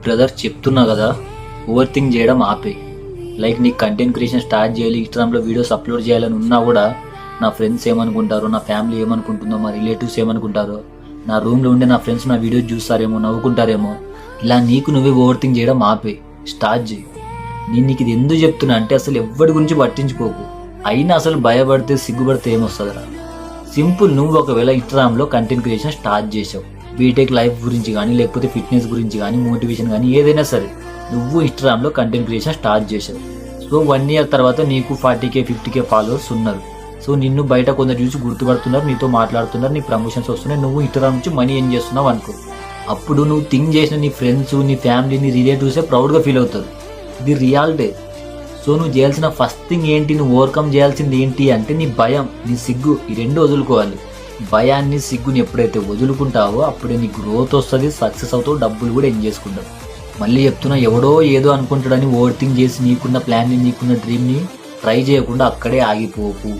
Brother చెప్తున్నా కదా, over think చేయడం ఆపే. లైక్ నీకు కంటెంట్ క్రియేషన్ స్టార్ట్ చేయాలి, ఇన్స్టాగ్రామ్లో వీడియోస్ అప్లోడ్ చేయాలని ఉన్నా కూడా నా ఫ్రెండ్స్ ఏమనుకుంటారో, నా ఫ్యామిలీ ఏమనుకుంటుందో, మా రిలేటివ్స్ ఏమనుకుంటారో, నా రూమ్లో ఉండే నా ఫ్రెండ్స్ నా వీడియోస్ చూస్తారేమో, నవ్వుకుంటారేమో, ఇలా నీకు నువ్వే ఓవర్ థింక్ చేయడం ఆపే, స్టార్ట్ చేయి. నేను నీకు ఇది ఎందుకు చెప్తున్నా అంటే అసలు ఎవరి గురించి పట్టించుకోకు. అయినా అసలు భయపడితే సిగ్గుపడితే ఏమొస్తుందిరా? సింపుల్, నువ్వు ఒకవేళ ఇన్స్టాగ్రామ్లో కంటెంట్ క్రియేషన్ స్టార్ట్ చేసావు, బీటెక్ లైఫ్ గురించి కానీ, లేకపోతే ఫిట్నెస్ గురించి కానీ, మోటివేషన్ కానీ, ఏదైనా సరే నువ్వు ఇన్స్టాగ్రామ్లో కంటెంట్ క్రియేషన్ స్టార్ట్ చేసావు. సో 1 year తర్వాత నీకు 40K 50K ఫాలోవర్స్ ఉన్నారు. సో నిన్ను బయట కొందరు చూసి గుర్తుపడుతున్నారు, నీతో మాట్లాడుతున్నారు, నీ ప్రమోషన్స్ వస్తున్నాయి, నువ్వు ఇన్స్టాగ్రామ్ నుంచి మనీ ఏం చేస్తున్నావు అనుకో. అప్పుడు నువ్వు థింక్ చేసిన నీ ఫ్రెండ్స్, నీ ఫ్యామిలీ, నీ రిలేటివ్సే ప్రౌడ్గా ఫీల్ అవుతారు. ఇది రియాలిటీ. సో నువ్వు చేయాల్సిన ఫస్ట్ థింగ్ ఏంటి, నువ్వు ఓవర్కమ్ చేయాల్సింది ఏంటి అంటే నీ భయం, నీ సిగ్గు, ఈ 2 వదులుకోవాలి. భయాన్ని, సిగ్గుని ఎప్పుడైతే వదులుకుంటావో అప్పుడే నీ గ్రోత్ వస్తుంది, సక్సెస్ అవుతావు, డబ్బులు కూడా ఏం చేసుకుంటావు. మళ్ళీ చెప్తున్నా, ఎవడో ఏదో అనుకుంటాడని ఓవర్ థింక్ చేసి నీకున్న ప్లాన్ని, నీకున్న డ్రీమ్ని ట్రై చేయకుండా అక్కడే ఆగిపోకు.